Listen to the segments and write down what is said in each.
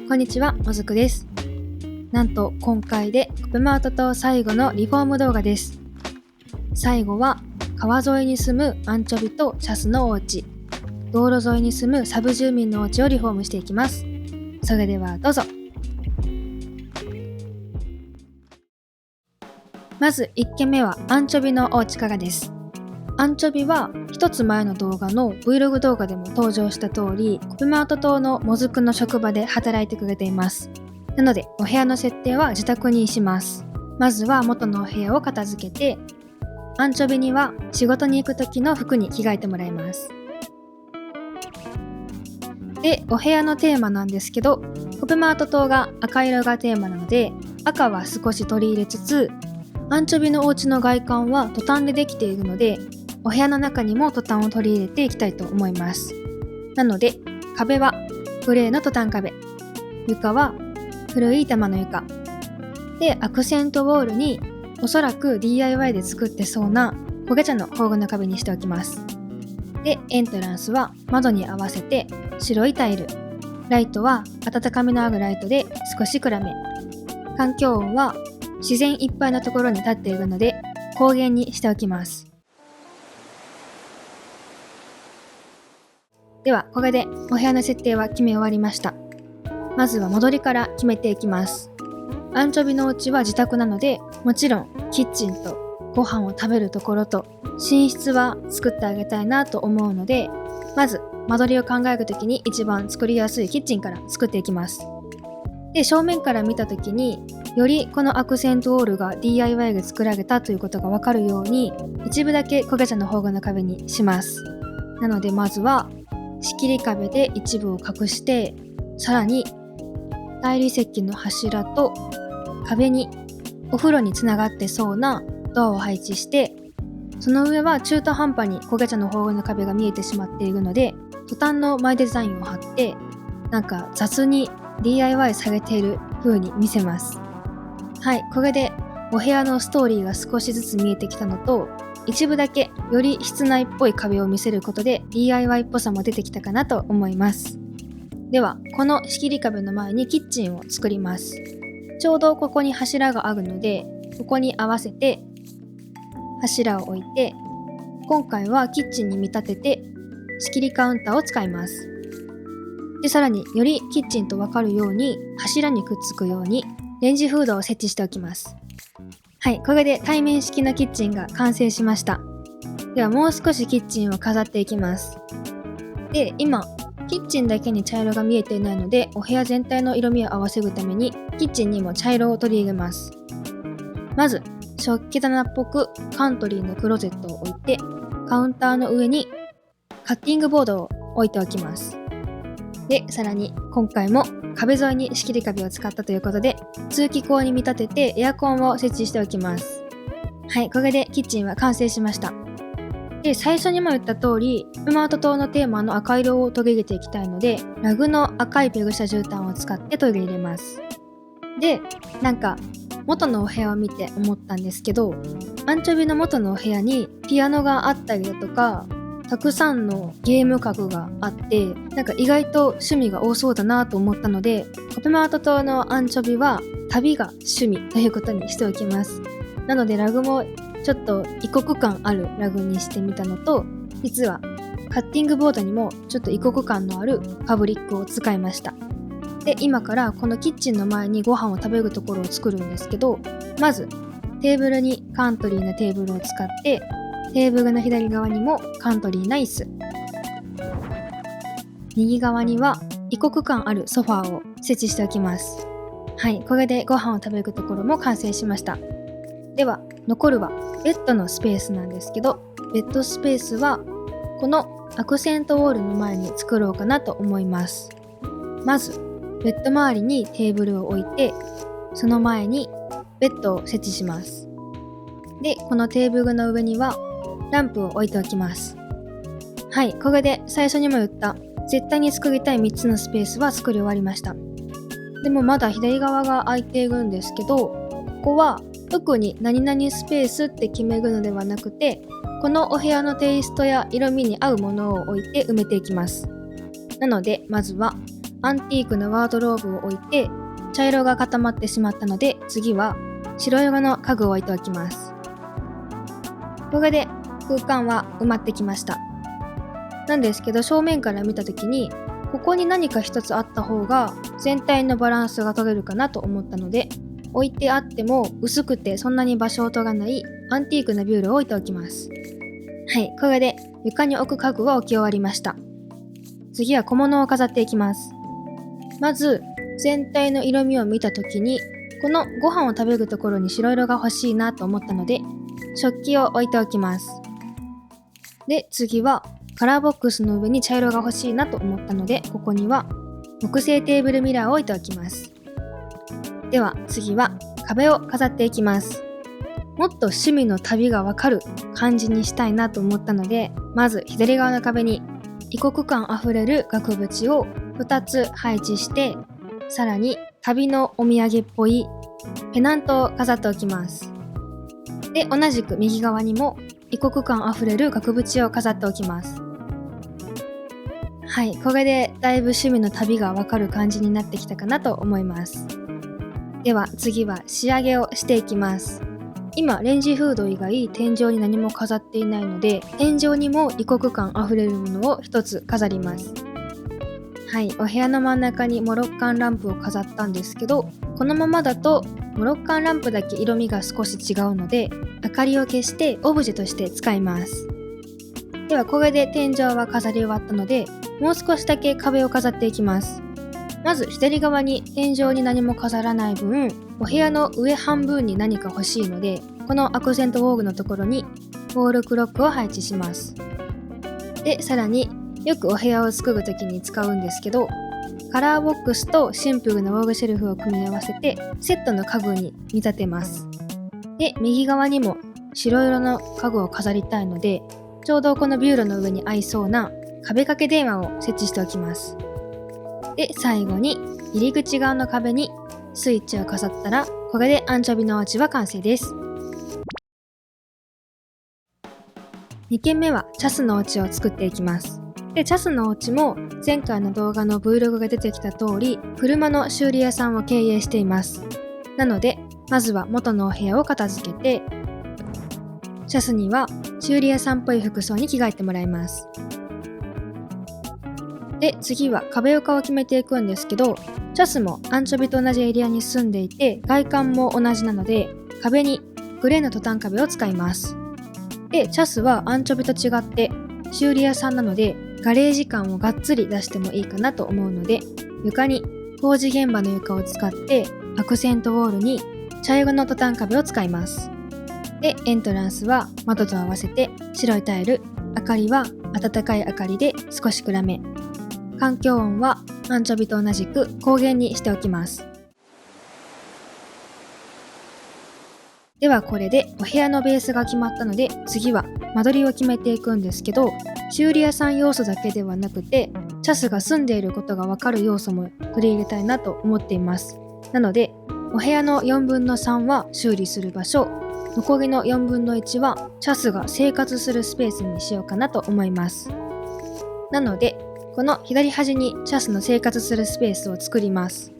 こんにちは、もずくです。なんと今回でコペマート島最後のリフォーム動画です。最後は川沿いに住むアンチョビとシャスのお家、道路沿いに住むサブ住民のお家をリフォームしていきます。それではどうぞ。まず1軒目はアンチョビのお家からです。アンチョビは一つ前の動画の Vlog 動画でも登場した通り、コペマート島のもずくの職場で働いてくれています。なのでお部屋の設定は自宅にします。まずは元のお部屋を片付けて、アンチョビには仕事に行く時の服に着替えてもらいます。で、お部屋のテーマなんですけど、コペマート島が赤色がテーマなので、赤は少し取り入れつつ、アンチョビのお家の外観はトタンでできているので、お部屋の中にもトタンを取り入れていきたいと思います。なので、壁はグレーのトタン壁、床は古い玉の床で、アクセントウォールにおそらく DIY で作ってそうな焦げ茶の宝具の壁にしておきます。で、エントランスは窓に合わせて白いタイル、ライトは温かみのあるライトで少し暗め、環境音は自然いっぱいのところに立っているので高原にしておきます。ではこれでお部屋の設定は決め終わりました。まずは間取りから決めていきます。アンチョビのお家は自宅なので、もちろんキッチンとご飯を食べるところと寝室は作ってあげたいなと思うので、まず間取りを考えるときに一番作りやすいキッチンから作っていきます。で、正面から見たときによりこのアクセントウォールが DIY で作られたということがわかるように、一部だけ焦げ茶の宝具の壁にします。なのでまずは仕切り壁で一部を隠して、さらに大理石の柱と壁にお風呂につながってそうなドアを配置して、その上は中途半端に焦げ茶の宝具の壁が見えてしまっているので、トタンの前デザインを貼って、なんか雑に DIY されている風に見せます。はい、これでお部屋のストーリーが少しずつ見えてきたのと、一部だけより室内っぽい壁を見せることで DIY っぽさも出てきたかなと思います。ではこの仕切り壁の前にキッチンを作ります。ちょうどここに柱があるので、ここに合わせて柱を置いて、今回はキッチンに見立てて仕切りカウンターを使います。で、さらによりキッチンと分かるように柱にくっつくようにレンジフードを設置しておきます。はい、これで対面式のキッチンが完成しました。ではもう少しキッチンを飾っていきます。で、今キッチンだけに茶色が見えていないので、お部屋全体の色味を合わせるためにキッチンにも茶色を取り入れます。まず食器棚っぽくカントリーのクローゼットを置いて、カウンターの上にカッティングボードを置いておきます。で、さらに今回も壁沿いに仕切り壁を使ったということで、通気口に見立ててエアコンを設置しておきます。はい、これでキッチンは完成しました。で、最初にも言った通り、コペマート島のテーマの赤色を取り入れていきたいので、ラグの赤いペグシャ絨毯を使って取り入れます。で、なんか元のお部屋を見て思ったんですけど、アンチョビの元のお部屋にピアノがあったりだとか、たくさんのゲーム家具があって、なんか意外と趣味が多そうだなと思ったので、コペマート島のアンチョビは旅が趣味ということにしておきます。なのでラグもちょっと異国感あるラグにしてみたのと、実はカッティングボードにもちょっと異国感のあるファブリックを使いました。で、今からこのキッチンの前にご飯を食べるところを作るんですけど、まずテーブルにカントリーなテーブルを使って、テーブルの左側にもカントリーな椅子、右側には異国感あるソファーを設置しておきます。はい、これでご飯を食べるところも完成しました。では残るはベッドのスペースなんですけど、ベッドスペースはこのアクセントウォールの前に作ろうかなと思います。まずベッド周りにテーブルを置いて、その前にベッドを設置します。で、このテーブルの上にはランプを置いておきます。はい、これで最初にも言った絶対に作りたい3つのスペースは作り終わりました。でもまだ左側が空いているんですけど、ここは特に何々スペースって決めるのではなくて、このお部屋のテイストや色味に合うものを置いて埋めていきます。なのでまずはアンティークなワードローブを置いて茶色が固まってしまったので、次は白色の家具を置いておきます。これで空間は埋まってきました。なんですけど、正面から見た時にここに何か一つあった方が全体のバランスが取れるかなと思ったので、置いてあっても薄くてそんなに場所を取らないアンティークなビュールを置いておきます。はい、これで床に置く家具は置き終わりました。次は小物を飾っていきます。まず全体の色味を見た時に、このご飯を食べるところに白色が欲しいなと思ったので、食器を置いておきます。で、次はカラーボックスの上に茶色が欲しいなと思ったので、ここには木製テーブルミラーを置いておきます。では次は壁を飾っていきます。もっと趣味の旅がわかる感じにしたいなと思ったので、まず左側の壁に異国感あふれる額縁を2つ配置して、さらに旅のお土産っぽいペナントを飾っておきます。で、同じく右側にも異国感あふれる額縁を飾っておきます。はい、これでだいぶ趣味の旅がわかる感じになってきたかなと思います。では次は仕上げをしていきます。今レンジフード以外天井に何も飾っていないので、天井にも異国感あふれるものを一つ飾ります。はい、お部屋の真ん中にモロッカンランプを飾ったんですけど、このままだとモロッカンランプだけ色味が少し違うので、明かりを消してオブジェとして使います。ではこれで天井は飾り終わったので、もう少しだけ壁を飾っていきます。まず左側に天井に何も飾らない分、お部屋の上半分に何か欲しいので、このアクセントウォールのところにウォールクロックを配置します。で、さらによくお部屋を作るときに使うんですけど、カラーボックスとシンプルなウォールシェルフを組み合わせてセットの家具に見立てます。で、右側にも白色の家具を飾りたいので、ちょうどこのビューロの上に合いそうな壁掛け電話を設置しておきます。で、最後に入り口側の壁にスイッチを飾ったら、これでアンチョビのお家は完成です。2軒目はチャスのお家を作っていきます。で、チャスのお家も前回の動画の Vlog が出てきた通り、車の修理屋さんを経営しています。なので、まずは元のお部屋を片付けて、チャスには修理屋さんっぽい服装に着替えてもらいます。で、次は壁床を決めていくんですけど、チャスもアンチョビと同じエリアに住んでいて、外観も同じなので、壁にグレーのトタン壁を使います。で、チャスはアンチョビと違って修理屋さんなので、ガレージ感をがっつり出してもいいかなと思うので、床に工事現場の床を使ってアクセントウォールに茶色のトタン壁を使います。で、エントランスは窓と合わせて白いタイル、明かりは暖かい明かりで少し暗め、環境音はアンチョビと同じく光源にしておきます。ではこれでお部屋のベースが決まったので、次は間取りを決めていくんですけど、修理屋さん要素だけではなくて、チャスが住んでいることがわかる要素も取り入れたいなと思っています。なので、お部屋の4分の3は修理する場所、残りの4分の1はチャスが生活するスペースにしようかなと思います。なので、この左端にチャスの生活するスペースを作ります。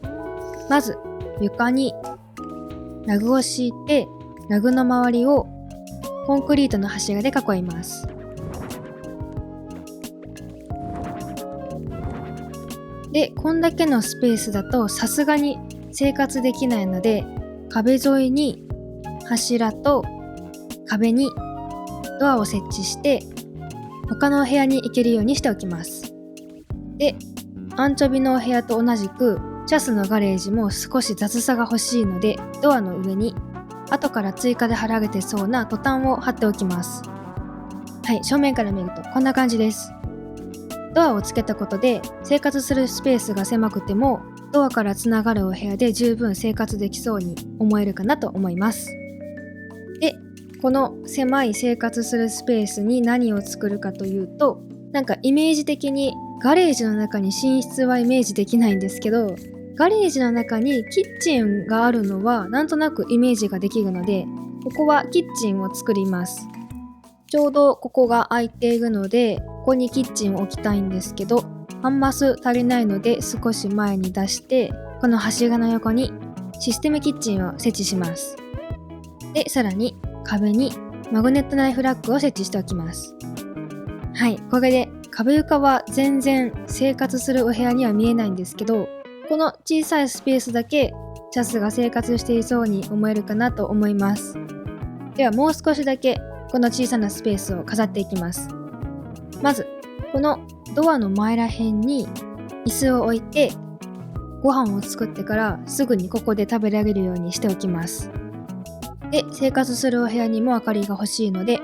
まず床にラグを敷いて、ラグの周りをコンクリートの柱で囲います。で、こんだけのスペースだとさすがに生活できないので、壁沿いに柱と壁にドアを設置して他のお部屋に行けるようにしておきます。で、アンチョビのお部屋と同じくチャスのガレージも少し雑さが欲しいので、ドアの上に後から追加で貼られてそうなトタンを貼っておきます。はい、正面から見るとこんな感じです。ドアをつけたことで生活するスペースが狭くてもドアからつながるお部屋で十分生活できそうに思えるかなと思います。で、この狭い生活するスペースに何を作るかというと、なんかイメージ的にガレージの中に寝室はイメージできないんですけど、ガレージの中にキッチンがあるのはなんとなくイメージができるので、ここはキッチンを作ります。ちょうどここが空いているので、ここにキッチンを置きたいんですけど、アンマス足りないので少し前に出して、このはしごの横にシステムキッチンを設置します。で、さらに壁にマグネットナイフラックを設置しておきます。はい、これで壁床は全然生活するお部屋には見えないんですけど、この小さいスペースだけチャスが生活していそうに思えるかなと思います。ではもう少しだけこの小さなスペースを飾っていきます。まずこのドアの前ら辺に椅子を置いて、ご飯を作ってからすぐにここで食べられるようにしておきます。で、生活するお部屋にも明かりが欲しいので、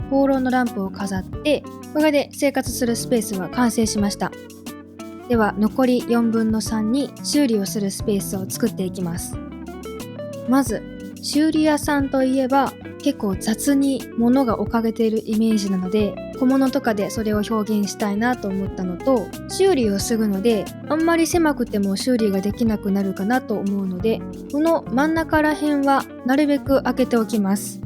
放浪のランプを飾って、これで生活するスペースは完成しました。では残り4分の3に修理をするスペースを作っていきます。まず修理屋さんといえば結構雑に物が置かれているイメージなので、小物とかでそれを表現したいなと思ったのと、修理をするのであんまり狭くても修理ができなくなるかなと思うので、この真ん中ら辺はなるべく開けておきます。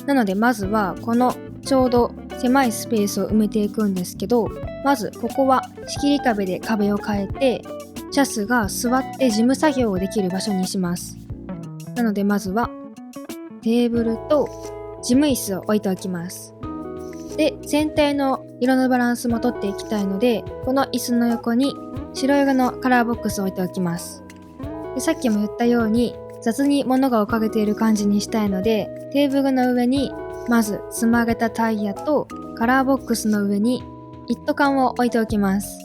なのでまずはこのちょうど狭いスペースを埋めていくんですけど、まずここは仕切り壁で壁を変えて、チャスが座って事務作業をできる場所にします。なのでまずはテーブルと事務椅子を置いておきます。で、全体の色のバランスも取っていきたいので、この椅子の横に白色のカラーボックスを置いておきます。で、さっきも言ったように雑に物が置かれている感じにしたいので、テーブルの上にまずつまげたタイヤとカラーボックスの上に一斗缶を置いておきます。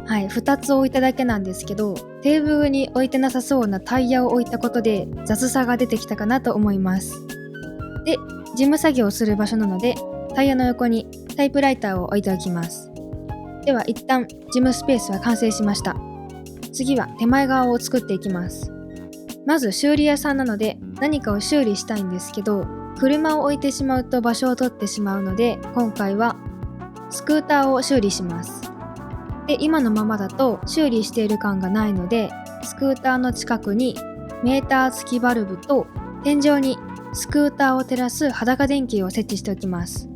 はい、2つ置いただけなんですけど、テーブルに置いてなさそうなタイヤを置いたことで雑さが出てきたかなと思います。で、事務作業をする場所なので、タイヤの横にタイプライターを置いておきます。では一旦事務スペースは完成しました。次は手前側を作っていきます。まず修理屋さんなので何かを修理したいんですけど、車を置いてしまうと場所を取ってしまうので、今回はスクーターを修理します。で、今のままだと修理している感がないので、スクーターの近くにメーター付きバルブと天井にスクーターを照らす裸電球を設置しておきます。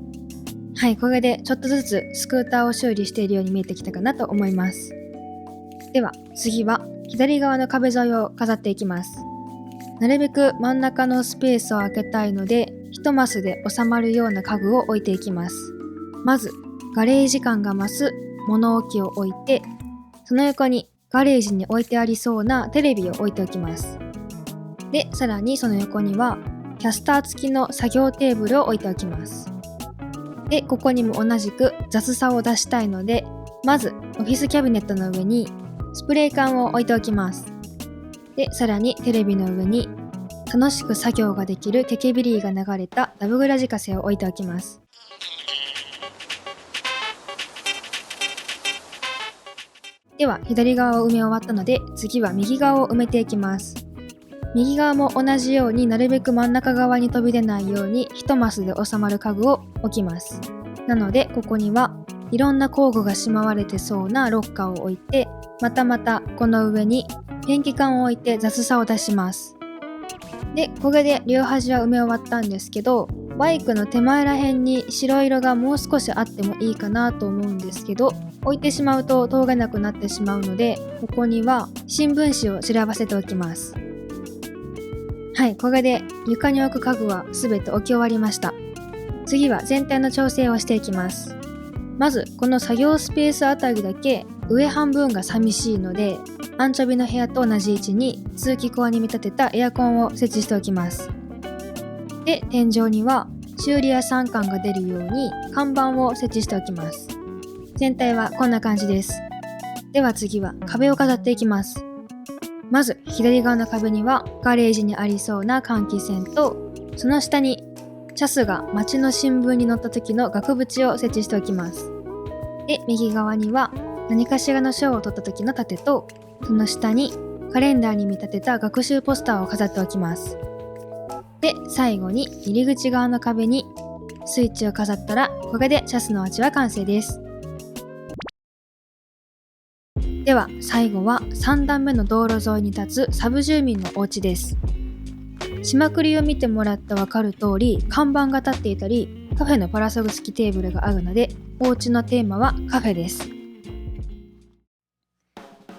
はい、これでちょっとずつスクーターを修理しているように見えてきたかなと思います。では次は左側の壁沿いを飾っていきます。なるべく真ん中のスペースを空けたいので、1マスで収まるような家具を置いていきます。まずガレージ感が増す物置を置いて、その横にガレージに置いてありそうなテレビを置いておきます。で、さらにその横にはキャスター付きの作業テーブルを置いておきます。で、ここにも同じく雑さを出したいので、まずオフィスキャビネットの上にスプレー缶を置いておきます。で、さらにテレビの上に楽しく作業ができる手ケビリーが流れたダブグラジカセを置いておきます。では左側を埋め終わったので、次は右側を埋めていきます。右側も同じようになるべく真ん中側に飛び出ないように1マスで収まる家具を置きます。なのでここにはいろんな工具がしまわれてそうなロッカーを置いて、またこの上にペンキ缶を置いて雑さを出します。で、これで両端は埋め終わったんですけど、バイクの手前ら辺に白色がもう少しあってもいいかなと思うんですけど、置いてしまうと通れなくなってしまうので、ここには新聞紙を散らばせておきます。はい、これで床に置く家具はすべて置き終わりました。次は全体の調整をしていきます。まずこの作業スペースあたりだけ上半分が寂しいので、アンチョビの部屋と同じ位置に通気口に見立てたエアコンを設置しておきます。で、天井には修理屋さん感が出るように看板を設置しておきます。全体はこんな感じです。では次は壁を飾っていきます。まず左側の壁にはガレージにありそうな換気扇と、その下にチャスが街の新聞に載った時の額縁を設置しておきます。で、右側には何かしらの賞を取った時の盾と、その下にカレンダーに見立てた学習ポスターを飾っておきます。で、最後に入り口側の壁にスイッチを飾ったら、これでチャスのお家は完成です。では最後は3段目の道路沿いに立つサブ住民のお家です。島くりを見てもらってわかる通り、看板が立っていたりカフェのパラソル付きテーブルがあるので、お家のテーマはカフェです。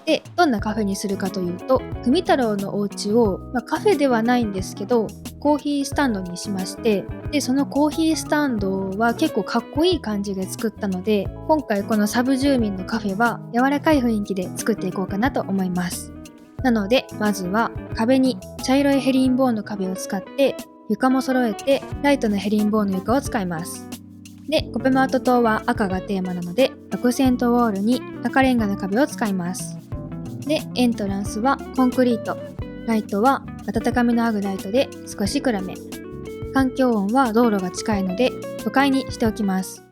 で、どんなカフェにするかというと、ふみ太郎のお家を、カフェではないんですけど、コーヒースタンドにしまして、で、そのコーヒースタンドは結構かっこいい感じで作ったので、今回このサブ住民のカフェは柔らかい雰囲気で作っていこうかなと思います。なので、まずは壁に茶色いヘリンボーンの壁を使って、床も揃えてライトのヘリンボーンの床を使います。で、コペマート島は赤がテーマなので、アクセントウォールに赤レンガの壁を使います。で、エントランスはコンクリート。ライトは温かみのあるライトで少し暗め。環境音は道路が近いので都会にしておきます。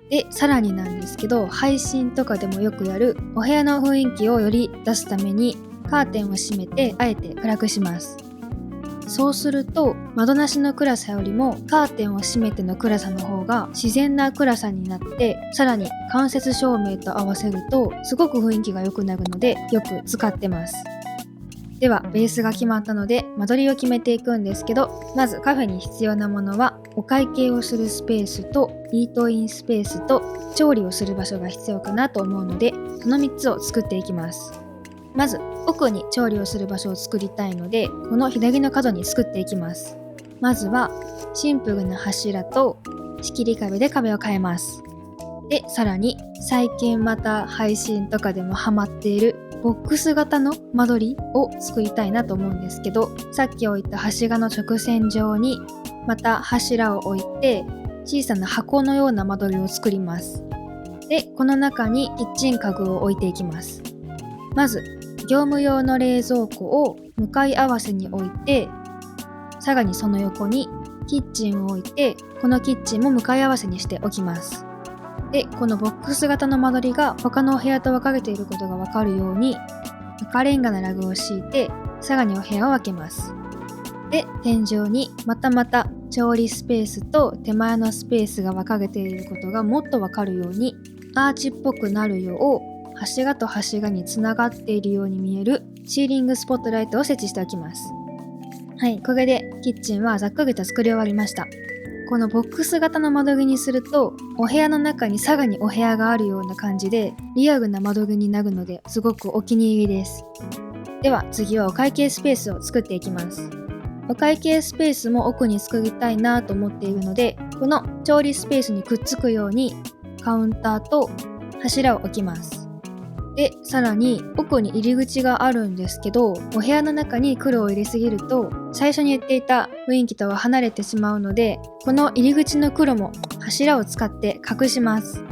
で、さらになんですけど、配信とかでもよくやるお部屋の雰囲気をより出すためにカーテンを閉めてあえて暗くします。そうすると窓なしの暗さよりもカーテンを閉めての暗さの方が自然な暗さになって、さらに間接照明と合わせるとすごく雰囲気が良くなるのでよく使ってます。ではベースが決まったので間取りを決めていくんですけど、まずカフェに必要なものはお会計をするスペースとイートインスペースと調理をする場所が必要かなと思うので、その3つを作っていきます。まず奥に調理をする場所を作りたいので、この左の角に作っていきます。まずはシンプルな柱と仕切り壁で壁を変えます。で、さらに最近また配信とかでもハマっているボックス型の間取りを作りたいなと思うんですけど、さっき置いた柱の直線上にまた柱を置いて小さな箱のような間取りを作ります。で、この中にキッチン家具を置いていきます。まず業務用の冷蔵庫を向かい合わせに置いて、さらにその横にキッチンを置いて、このキッチンも向かい合わせにしておきます。で、このボックス型の間取りが他のお部屋と分かれていることが分かるように赤レンガのラグを敷いて、さらにお部屋を分けます。で、天井にまた調理スペースと手前のスペースが分かれていることがもっと分かるようにアーチっぽくなるよう、柱と柱につながっているように見えるシーリングスポットライトを設置しておきます。はい、これでキッチンはざっくりと作り終わりました。このボックス型の間取りにすると、お部屋の中にさらにお部屋があるような感じでリアルな間取りになるので、すごくお気に入りです。では次はお会計スペースを作っていきます。お会計スペースも奥に作りたいなと思っているので、この調理スペースにくっつくようにカウンターと柱を置きます。で、さらに奥に入り口があるんですけど、お部屋の中に黒を入れすぎると最初に言っていた雰囲気とは離れてしまうので、この入り口の黒も柱を使って隠します。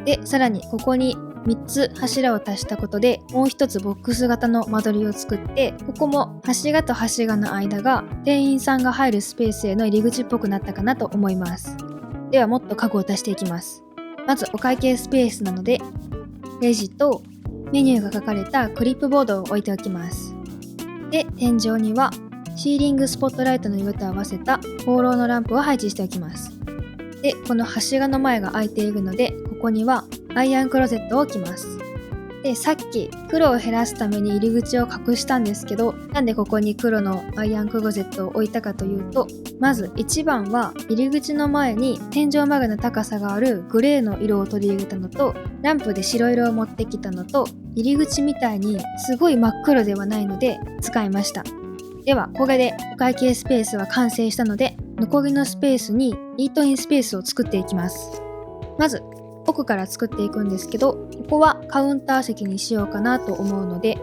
で、さらにここに3つ柱を足したことで、もう一つボックス型の間取りを作って、ここも柱と柱の間が店員さんが入るスペースへの入り口っぽくなったかなと思います。ではもっと家具を足していきます。まずお会計スペースなので、レジとメニューが書かれたクリップボードを置いておきます。で、天井にはシーリングスポットライトの色と合わせた放浪のランプを配置しておきます。で、この柱の前が空いているので、ここにはアイアンクローゼットを置きます。で、さっき黒を減らすために入り口を隠したんですけど、なんでここに黒のアイアンクローゼットを置いたかというと、まず1番は入り口の前に天井までの高さがあるグレーの色を取り入れたのと、ランプで白色を持ってきたのと、入り口みたいにすごい真っ黒ではないので使いました。ではこれでお会計スペースは完成したので、残りのスペースにイートインスペースを作っていきます。まず奥から作っていくんですけど、ここはカウンター席にしようかなと思うので、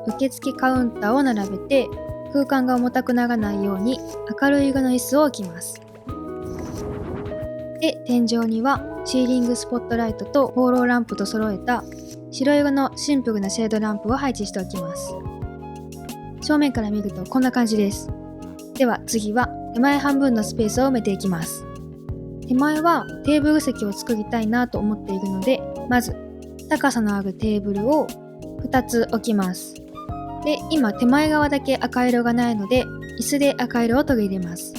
受付カウンターを並べて空間が重たくならないように明るい色の椅子を置きます。で、天井にはシーリングスポットライトと放浪ランプと揃えた白色のシンプルなシェードランプを配置しておきます。正面から見るとこんな感じです。では次は手前半分のスペースを埋めていきます。手前はテーブル席を作りたいなと思っているので、まず高さのあるテーブルを2つ置きます。で、今手前側だけ赤色がないので、椅子で赤色を取り入れます。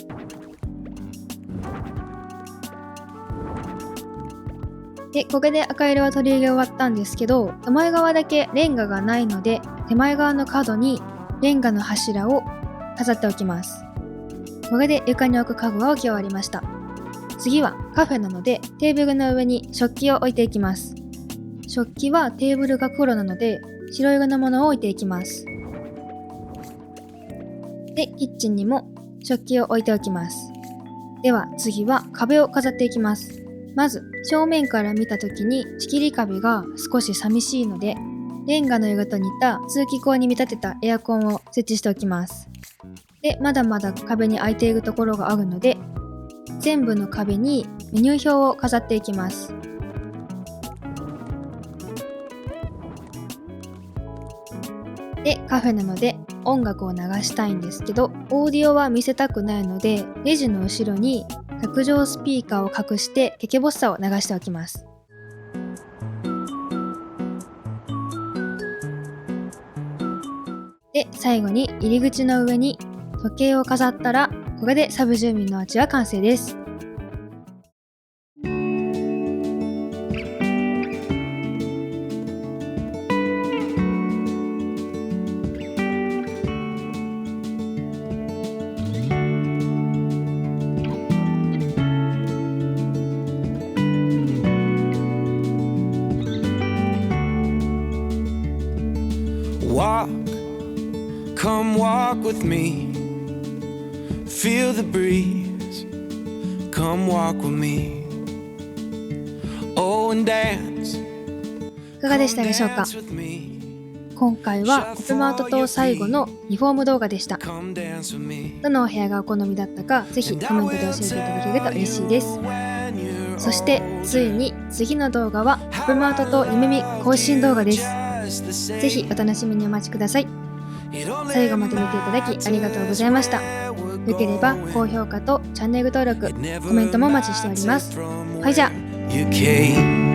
で、これで赤色は取り入れ終わったんですけど、手前側だけレンガがないので、手前側の角にレンガの柱を飾っておきます。これで床に置く家具は置き終わりました。次はカフェなのでテーブルの上に食器を置いていきます。食器はテーブルが黒なので白色のものを置いていきます。で、キッチンにも食器を置いておきます。では次は壁を飾っていきます。まず正面から見た時に仕切り壁が少し寂しいので、レンガの色と似た通気口に見立てたエアコンを設置しておきます。で、まだまだ壁に開いているところがあるので、全部の壁にメニュー表を飾っていきます。で、カフェなので音楽を流したいんですけど、オーディオは見せたくないので、レジの後ろに卓上スピーカーを隠してケケボッサを流しておきます。で、最後に入り口の上に時計を飾ったら、これでサブ住民のお家は完成です。Walk, come walk with me. Feel the breeze. Come walk with me. Oh, and dance. いかがでしたでしょうか。 Dance with me. 今回はコペマート島最後のリフォーム動画でした。 Come dance with me. どのお部屋がお好みだったか、ぜひコメントで教えていただけると嬉しいです。そしてついに次の動画はコペマート島夢見更新動画です。ぜひお楽しみにお待ちください。最後まで見ていただきありがとうございました。よければ高評価とチャンネル登録、コメントもお待ちしております。はい、じゃあ。You came